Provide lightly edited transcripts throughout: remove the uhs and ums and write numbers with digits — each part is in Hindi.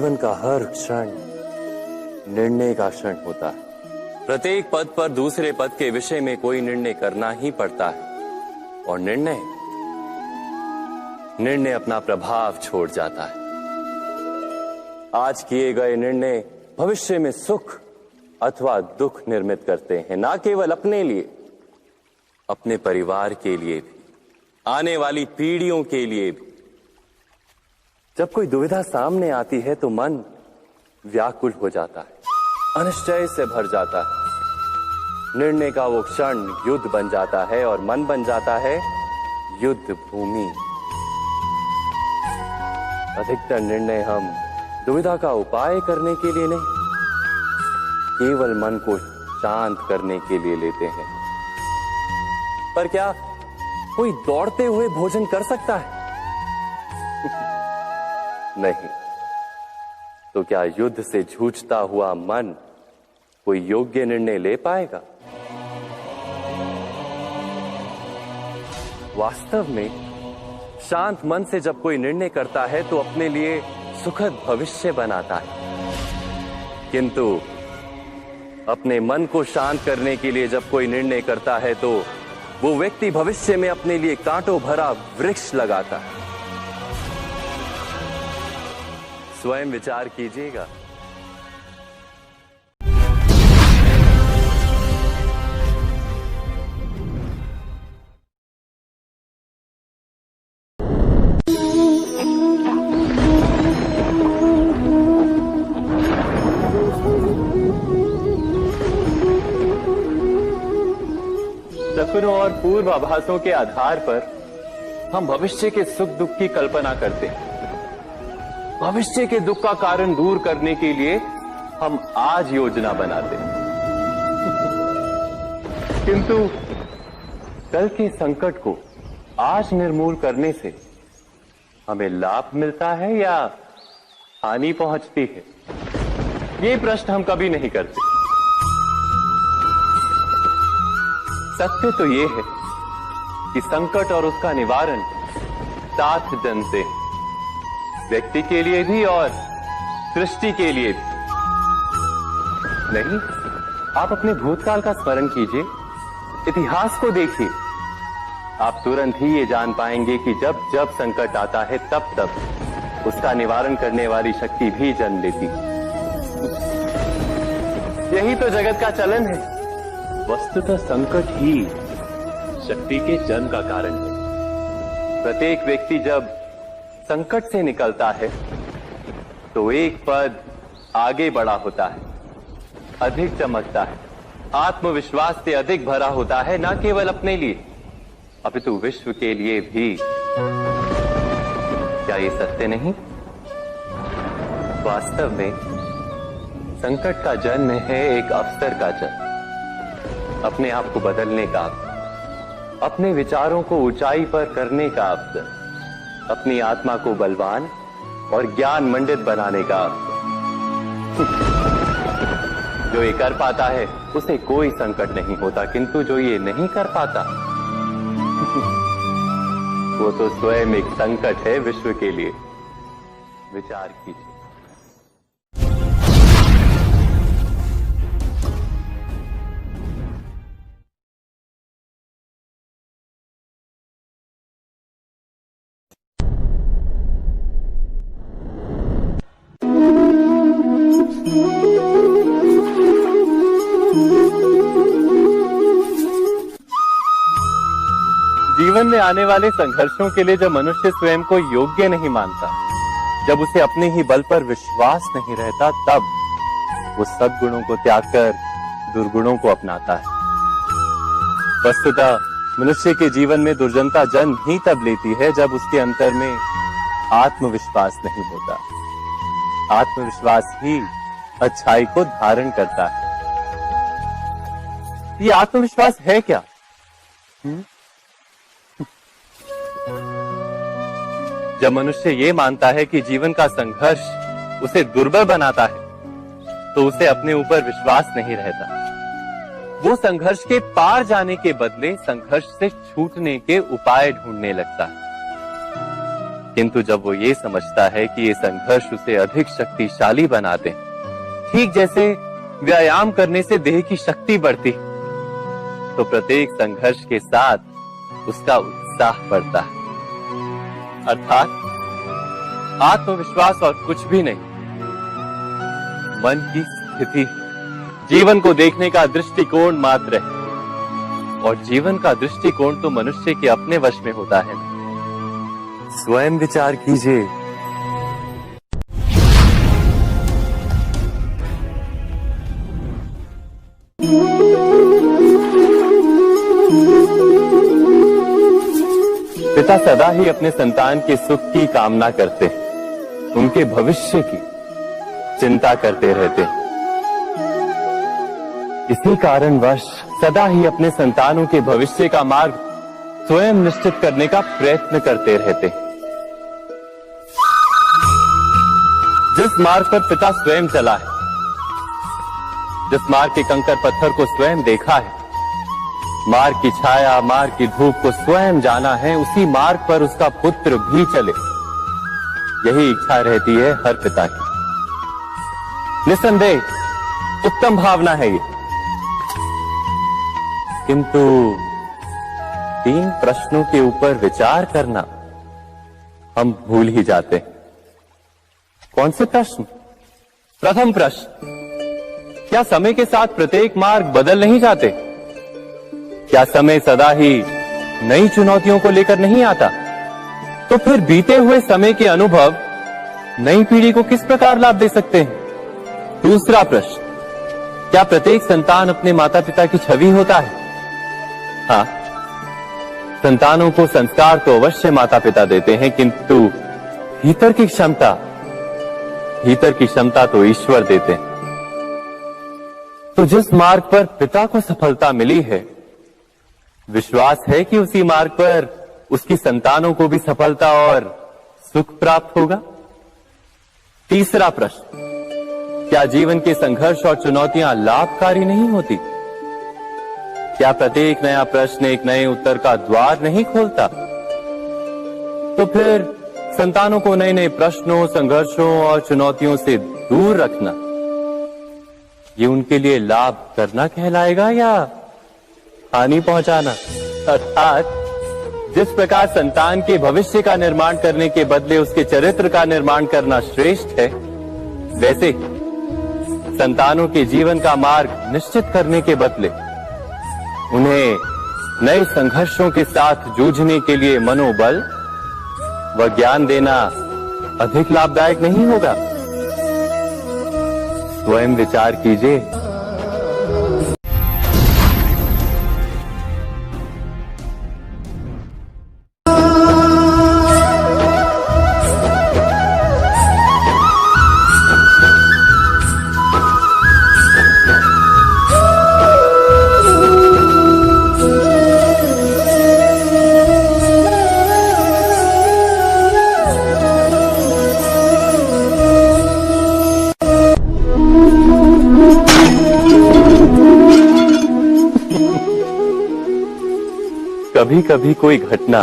जीवन का हर क्षण निर्णय का क्षण होता है। प्रत्येक पद पर दूसरे पद के विषय में कोई निर्णय करना ही पड़ता है और निर्णय अपना प्रभाव छोड़ जाता है। आज किए गए निर्णय भविष्य में सुख अथवा दुख निर्मित करते हैं, ना केवल अपने लिए, अपने परिवार के लिए भी, आने वाली पीढ़ियों के लिए भी। जब कोई दुविधा सामने आती है तो मन व्याकुल हो जाता है, अनिश्चय से भर जाता है। निर्णय का वो क्षण युद्ध बन जाता है और मन बन जाता है युद्ध भूमि। अधिकतर निर्णय हम दुविधा का उपाय करने के लिए नहीं, केवल मन को शांत करने के लिए लेते हैं। पर क्या कोई दौड़ते हुए भोजन कर सकता है? नहीं। तो क्या युद्ध से जूझता हुआ मन कोई योग्य निर्णय ले पाएगा? वास्तव में शांत मन से जब कोई निर्णय करता है तो अपने लिए सुखद भविष्य बनाता है, किंतु अपने मन को शांत करने के लिए जब कोई निर्णय करता है तो वो व्यक्ति भविष्य में अपने लिए कांटों भरा वृक्ष लगाता है। स्वयं विचार कीजिएगा। सपनों और पूर्वाभासों के आधार पर हम भविष्य के सुख दुख की कल्पना करते हैं। भविष्य के दुख का कारण दूर करने के लिए हम आज योजना बनाते हैं, किंतु कल के संकट को आज निर्मूल करने से हमें लाभ मिलता है या हानि पहुंचती है, ये प्रश्न हम कभी नहीं करते। सत्य तो ये है कि संकट और उसका निवारण साथ जन से, व्यक्ति के लिए भी और सृष्टि के लिए भी। नहीं, आप अपने भूतकाल का स्मरण कीजिए, इतिहास को देखिए। आप तुरंत ही ये जान पाएंगे कि जब जब संकट आता है तब तब उसका निवारण करने वाली शक्ति भी जन्म लेती है। यही तो जगत का चलन है। वस्तुतः संकट ही शक्ति के जन्म का कारण है। प्रत्येक व्यक्ति जब संकट से निकलता है तो एक पद आगे बढ़ा होता है, अधिक चमकता है, आत्मविश्वास से अधिक भरा होता है, न केवल अपने लिए अपितु विश्व के लिए भी। क्या ये सत्य नहीं? वास्तव में संकट का जन्म है एक अवसर का जन्म, अपने आप को बदलने का अवसर, अपने विचारों को ऊंचाई पर करने का अवसर, अपनी आत्मा को बलवान और ज्ञान मंडित बनाने का अवसर। जो ये कर पाता है उसे कोई संकट नहीं होता, किंतु जो ये नहीं कर पाता वो तो स्वयं एक संकट है विश्व के लिए। विचार कीजिए। जीवन में आने वाले संघर्षों के लिए जब मनुष्य स्वयं को योग्य नहीं मानता, जब उसे अपने ही बल पर विश्वास नहीं रहता, तब वो सद्गुणों को त्याग कर दुर्गुणों को अपनाता है। वस्तुतः मनुष्य के जीवन में दुर्जनता जन्म ही तब लेती है जब उसके अंतर में आत्मविश्वास नहीं होता। आत्मविश्वास ही अच्छाई को धारण करता है। ये आत्मविश्वास है क्या? जब मनुष्य ये मानता है कि जीवन का संघर्ष उसे दुर्बल बनाता है, तो उसे अपने ऊपर विश्वास नहीं रहता। वो संघर्ष के पार जाने के बदले संघर्ष से छूटने के उपाय ढूंढने लगता है। किंतु जब वो ये समझता है कि ये संघर्ष उसे अधिक शक्तिशाली बनाते, ठीक जैसे व्यायाम करने से देह की शक्ति बढ़ती, तो प्रत्येक संघर्ष के साथ उसका उत्साह बढ़ता है। अर्थात आत्मविश्वास और कुछ भी नहीं, मन की स्थिति, जीवन को देखने का दृष्टिकोण मात्र है। और जीवन का दृष्टिकोण तो मनुष्य के अपने वश में होता है। स्वयं विचार कीजिए। पिता सदा ही अपने संतान के सुख की कामना करते, उनके भविष्य की चिंता करते रहते। इसी कारणवश सदा ही अपने संतानों के भविष्य का मार्ग स्वयं निश्चित करने का प्रयत्न करते रहते। जिस मार्ग पर पिता स्वयं चला है, जिस मार्ग के कंकर पत्थर को स्वयं देखा है, मार्ग की छाया, मार्ग की धूप को स्वयं जाना है, उसी मार्ग पर उसका पुत्र भी चले, यही इच्छा रहती है हर पिता की। निस्संदेह उत्तम भावना है ये, किंतु 3 प्रश्नों के ऊपर विचार करना हम भूल ही जाते हैं। कौन से प्रश्न? प्रथम प्रश्न, क्या समय के साथ प्रत्येक मार्ग बदल नहीं जाते? क्या समय सदा ही नई चुनौतियों को लेकर नहीं आता? तो फिर बीते हुए समय के अनुभव नई पीढ़ी को किस प्रकार लाभ दे सकते हैं? दूसरा प्रश्न, क्या प्रत्येक संतान अपने माता पिता की छवि होता है? हाँ, संतानों को संस्कार तो अवश्य माता पिता देते हैं, किंतु भीतर की क्षमता तो ईश्वर देते हैं। तो जिस मार्ग पर पिता को सफलता मिली है, विश्वास है कि उसी मार्ग पर उसकी संतानों को भी सफलता और सुख प्राप्त होगा। तीसरा प्रश्न, क्या जीवन के संघर्ष और चुनौतियां लाभकारी नहीं होती? क्या प्रत्येक नया प्रश्न एक नए उत्तर का द्वार नहीं खोलता? तो फिर संतानों को नए नए प्रश्नों, संघर्षों और चुनौतियों से दूर रखना, ये उनके लिए लाभ करना कहलाएगा या हानि पहुंचाना? अर्थात जिस प्रकार संतान के भविष्य का निर्माण करने के बदले उसके चरित्र का निर्माण करना श्रेष्ठ है, वैसे संतानों के जीवन का मार्ग निश्चित करने के बदले उन्हें नए संघर्षों के साथ जूझने के लिए मनोबल व ज्ञान देना अधिक लाभदायक नहीं होगा? स्वयं विचार कीजिए। कभी कभी कोई घटना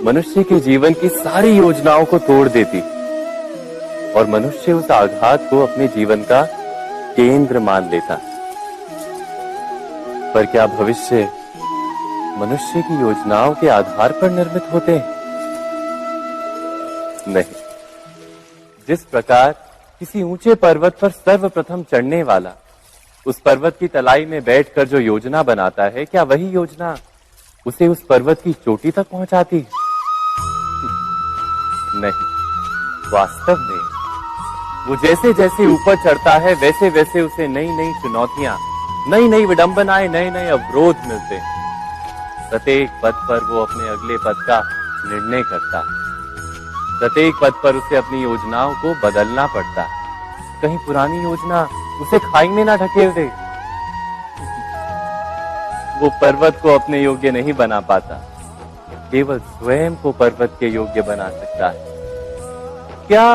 मनुष्य के जीवन की सारी योजनाओं को तोड़ देती और मनुष्य उस आघात को अपने जीवन का केंद्र मान लेता। पर क्या भविष्य मनुष्य की योजनाओं के आधार पर निर्मित होते हैं? नहीं। जिस प्रकार किसी ऊंचे पर्वत पर सर्वप्रथम चढ़ने वाला उस पर्वत की तलाई में बैठकर जो योजना बनाता है, क्या वही योजना उसे उस पर्वत की चोटी तक पहुंचाती है? नहीं, वास्तव में वो जैसे जैसे ऊपर चढ़ता है वैसे वैसे उसे नई नई चुनौतियां, नई नई विडंबनाएं, नए नए अवरोध मिलते हैं। प्रत्येक पद पर वो अपने अगले पद का निर्णय करता है। प्रत्येक पद पर उसे अपनी योजनाओं को बदलना पड़ता है। कहीं पुरानी योजना उसे खाई में ना ढकेल दे। वो पर्वत को अपने योग्य नहीं बना पाता, केवल स्वयं को पर्वत के योग्य बना सकता है। क्या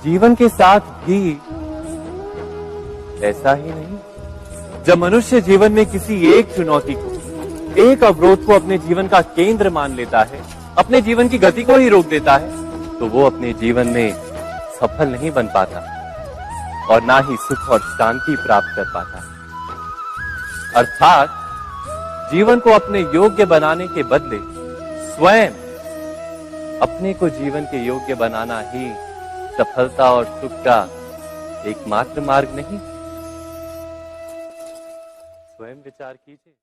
जीवन के साथ भी ऐसा ही नहीं? जब मनुष्य जीवन में किसी एक चुनौती को, एक अवरोध को अपने जीवन का केंद्र मान लेता है, अपने जीवन की गति को ही रोक देता है तो वो अपने जीवन में सफल नहीं बन पाता और ना ही सुख और शांति प्राप्त कर पाता। अर्थात जीवन को अपने योग्य बनाने के बदले स्वयं अपने को जीवन के योग्य बनाना ही सफलता और सुख का एकमात्र मार्ग नहीं। स्वयं विचार कीजिए।